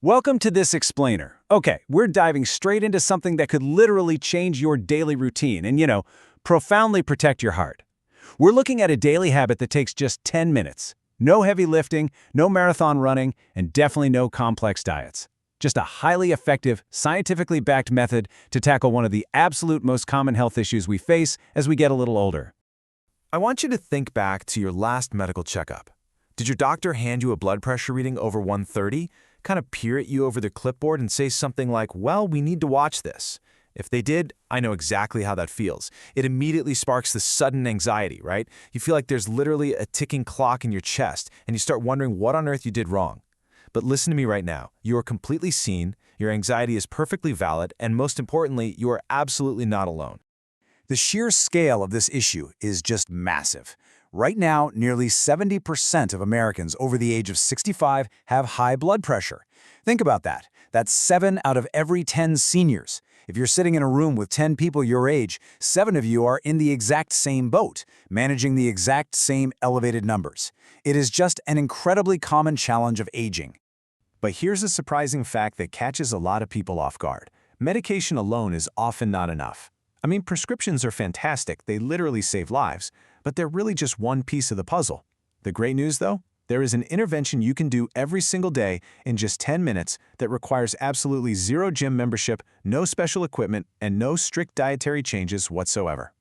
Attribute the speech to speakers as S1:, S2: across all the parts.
S1: Welcome to this explainer. Okay, we're diving straight into something that could literally change your daily routine and, profoundly protect your heart. We're looking at a daily habit that takes just 10 minutes. No heavy lifting, no marathon running, and definitely no complex diets. Just a highly effective, scientifically backed method to tackle one of the absolute most common health issues we face as we get a little older.
S2: I want you to think back to your last medical checkup. Did your doctor hand you a blood pressure reading over 130, kind of peer at you over the clipboard and say something like, "Well, we need to watch this"? If they did, I know exactly how that feels. It immediately sparks this sudden anxiety, right? You feel like there's literally a ticking clock in your chest, and you start wondering what on earth you did wrong. But listen to me right now. You are completely seen, your anxiety is perfectly valid, and most importantly, you are absolutely not alone.
S1: The sheer scale of this issue is just massive. Right now, nearly 70% of Americans over the age of 65 have high blood pressure. Think about that. That's 7 out of every 10 seniors. If you're sitting in a room with 10 people your age, 7 of you are in the exact same boat, managing the exact same elevated numbers. It is just an incredibly common challenge of aging. But here's a surprising fact that catches a lot of people off guard. Medication alone is often not enough. I mean, prescriptions are fantastic, they literally save lives, but they're really just one piece of the puzzle. The great news, though? There is an intervention you can do every single day in just 10 minutes that requires absolutely zero gym membership, no special equipment, and no strict dietary changes whatsoever.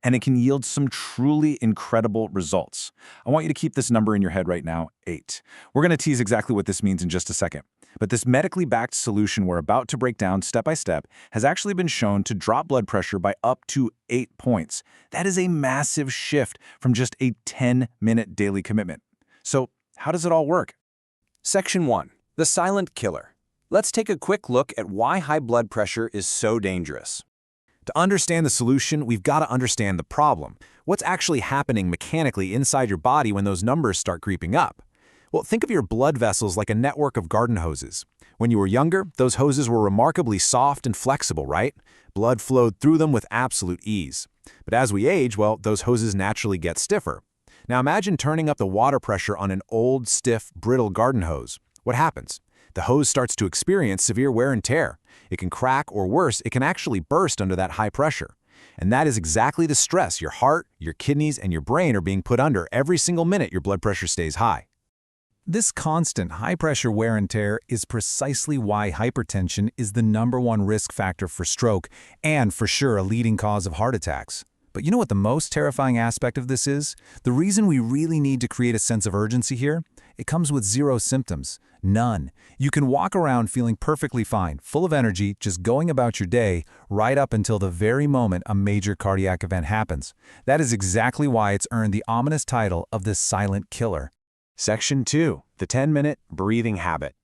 S1: And it can yield some truly incredible results. I want you to keep this number in your head right now, 8. We're going to tease exactly what this means in just a second. But this medically backed solution we're about to break down step by step has actually been shown to drop blood pressure by up to 8 points. That is a massive shift from just a 10-minute daily commitment. So how does it all work? Section 1. The silent killer. Let's take a quick look at why high blood pressure is so dangerous. To understand the solution, we've got to understand the problem. What's actually happening mechanically inside your body when those numbers start creeping up? Well, think of your blood vessels like a network of garden hoses. When you were younger, those hoses were remarkably soft and flexible, right? Blood flowed through them with absolute ease. But as we age, well, those hoses naturally get stiffer. Now imagine turning up the water pressure on an old, stiff, brittle garden hose. What happens? The hose starts to experience severe wear and tear. It can crack, or worse, it can actually burst under that high pressure. And that is exactly the stress your heart, your kidneys, and your brain are being put under every single minute your blood pressure stays high. This constant high-pressure wear and tear is precisely why hypertension is the #1 risk factor for stroke and for sure a leading cause of heart attacks. But you know what the most terrifying aspect of this is? The reason we really need to create a sense of urgency here? It comes with zero symptoms. None. You can walk around feeling perfectly fine, full of energy, just going about your day, right up until the very moment a major cardiac event happens. That is exactly why it's earned the ominous title of the silent killer. Section 2. The 10-minute breathing habit.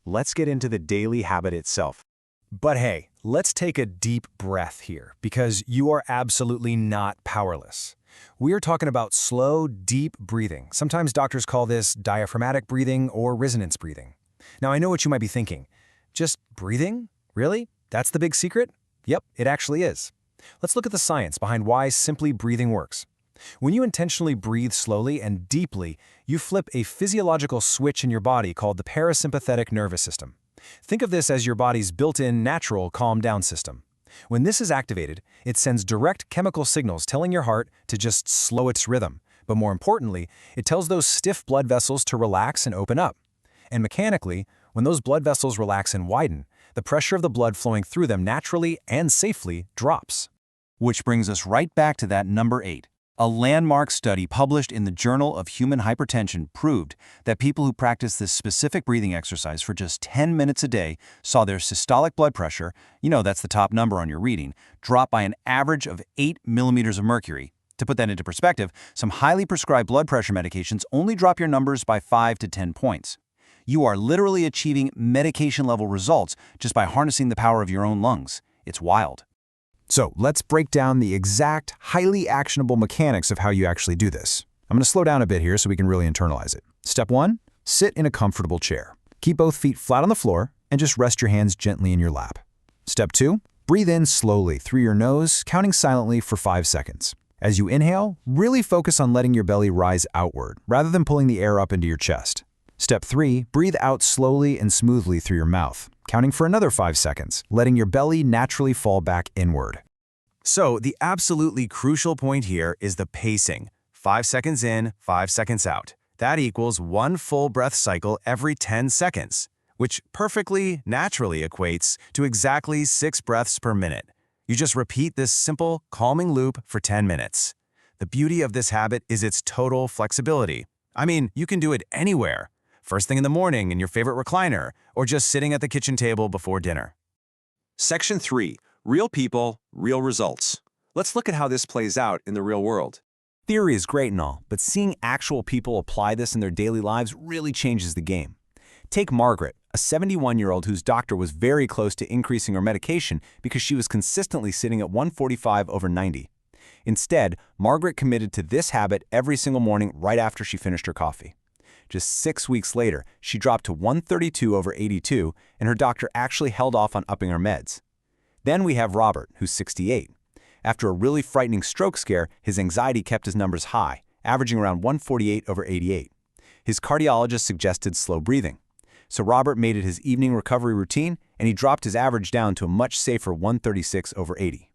S1: Let's get into the daily habit itself. But hey, let's take a deep breath here, because you are absolutely not powerless. We are talking about slow, deep breathing. Sometimes doctors call this diaphragmatic breathing or resonance breathing. Now, I know what you might be thinking. Just breathing? Really? That's the big secret? Yep, it actually is. Let's look at the science behind why simply breathing works. When you intentionally breathe slowly and deeply, you flip a physiological switch in your body called the parasympathetic nervous system. Think of this as your body's built-in natural calm-down system. When this is activated, it sends direct chemical signals telling your heart to just slow its rhythm. But more importantly, it tells those stiff blood vessels to relax and open up. And mechanically, when those blood vessels relax and widen, the pressure of the blood flowing through them naturally and safely drops. Which brings us right back to that number 8. A landmark study published in the Journal of Human Hypertension proved that people who practiced this specific breathing exercise for just 10 minutes a day saw their systolic blood pressure, that's the top number on your reading, drop by an average of 8 millimeters of mercury. To put that into perspective, some highly prescribed blood pressure medications only drop your numbers by 5 to 10 points. You are literally achieving medication-level results just by harnessing the power of your own lungs. It's wild. So let's break down the exact, highly actionable mechanics of how you actually do this. I'm going to slow down a bit here so we can really internalize it. Step 1, sit in a comfortable chair. Keep both feet flat on the floor and just rest your hands gently in your lap. Step 2, breathe in slowly through your nose, counting silently for 5 seconds. As you inhale, really focus on letting your belly rise outward rather than pulling the air up into your chest. Step 3, breathe out slowly and smoothly through your mouth, counting for another 5 seconds, letting your belly naturally fall back inward.
S2: So the absolutely crucial point here is the pacing. 5 seconds in, 5 seconds out. That equals 1 full breath cycle every 10 seconds, which perfectly, naturally equates to exactly 6 breaths per minute. You just repeat this simple, calming loop for 10 minutes. The beauty of this habit is its total flexibility. I mean, you can do it anywhere. First thing in the morning in your favorite recliner, or just sitting at the kitchen table before dinner.
S3: Section 3. Real people, real results. Let's look at how this plays out in the real world.
S1: Theory is great and all, but seeing actual people apply this in their daily lives really changes the game. Take Margaret, a 71-year-old whose doctor was very close to increasing her medication because she was consistently sitting at 145/90. Instead, Margaret committed to this habit every single morning right after she finished her coffee. Just 6 weeks later, she dropped to 132/82, and her doctor actually held off on upping her meds. Then we have Robert, who's 68. After a really frightening stroke scare, his anxiety kept his numbers high, averaging around 148/88. His cardiologist suggested slow breathing. So Robert made it his evening recovery routine, and he dropped his average down to a much safer 136/80.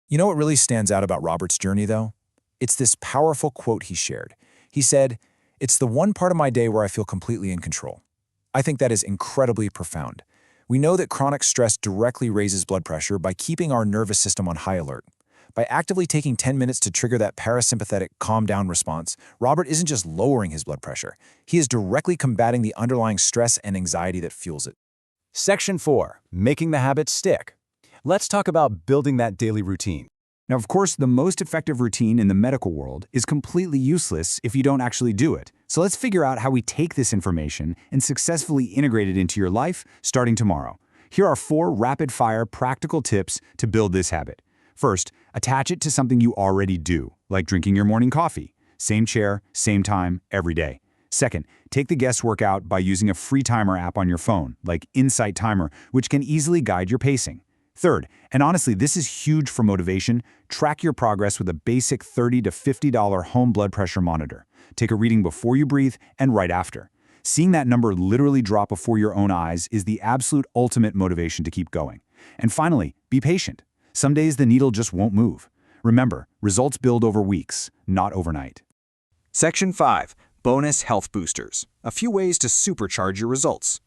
S1: You know what really stands out about Robert's journey, though? It's this powerful quote he shared. He said, "It's the one part of my day where I feel completely in control." I think that is incredibly profound. We know that chronic stress directly raises blood pressure by keeping our nervous system on high alert. By actively taking 10 minutes to trigger that parasympathetic calm-down response, Robert isn't just lowering his blood pressure. He is directly combating the underlying stress and anxiety that fuels it. Section 4. Making the habit stick. Let's talk about building that daily routine. Now, of course, the most effective routine in the medical world is completely useless if you don't actually do it. So let's figure out how we take this information and successfully integrate it into your life starting tomorrow. Here are 4 rapid-fire practical tips to build this habit. First, attach it to something you already do, like drinking your morning coffee. Same chair, same time, every day. Second, take the guesswork out by using a free timer app on your phone, like Insight Timer, which can easily guide your pacing. Third, and honestly, this is huge for motivation, track your progress with a basic $30 to $50 home blood pressure monitor. Take a reading before you breathe and right after. Seeing that number literally drop before your own eyes is the absolute ultimate motivation to keep going. And finally, be patient. Some days the needle just won't move. Remember, results build over weeks, not overnight.
S3: Section 5. Bonus health boosters. A few ways to supercharge your results.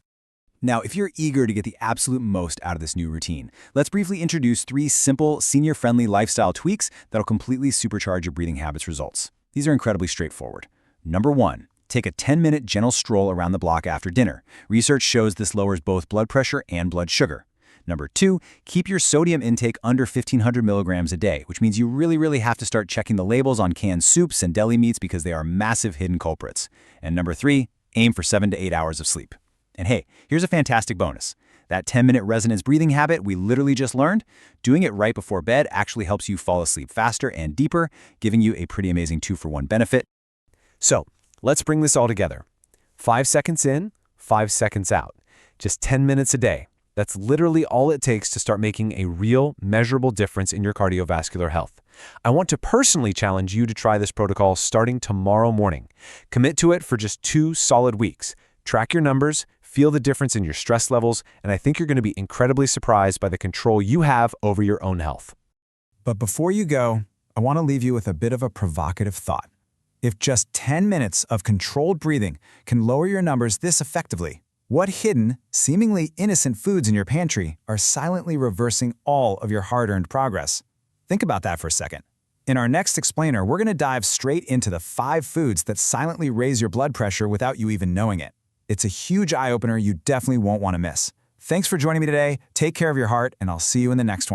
S1: Now, if you're eager to get the absolute most out of this new routine, let's briefly introduce 3 simple, senior-friendly lifestyle tweaks that'll completely supercharge your breathing habits results. These are incredibly straightforward. Number 1, take a 10-minute gentle stroll around the block after dinner. Research shows this lowers both blood pressure and blood sugar. Number 2, keep your sodium intake under 1,500 milligrams a day, which means you really have to start checking the labels on canned soups and deli meats because they are massive hidden culprits. And number 3, aim for 7 to 8 hours of sleep. And hey, here's a fantastic bonus. That 10-minute resonance breathing habit we literally just learned, doing it right before bed actually helps you fall asleep faster and deeper, giving you a pretty amazing 2-for-1 benefit.
S2: So, let's bring this all together. 5 seconds in, 5 seconds out. Just 10 minutes a day. That's literally all it takes to start making a real, measurable difference in your cardiovascular health. I want to personally challenge you to try this protocol starting tomorrow morning. Commit to it for just 2 solid weeks. Track your numbers, feel the difference in your stress levels, and I think you're going to be incredibly surprised by the control you have over your own health.
S1: But before you go, I want to leave you with a bit of a provocative thought. If just 10 minutes of controlled breathing can lower your numbers this effectively, what hidden, seemingly innocent foods in your pantry are silently reversing all of your hard-earned progress? Think about that for a second. In our next explainer, we're going to dive straight into the 5 foods that silently raise your blood pressure without you even knowing it. It's a huge eye-opener you definitely won't want to miss. Thanks for joining me today. Take care of your heart, and I'll see you in the next one.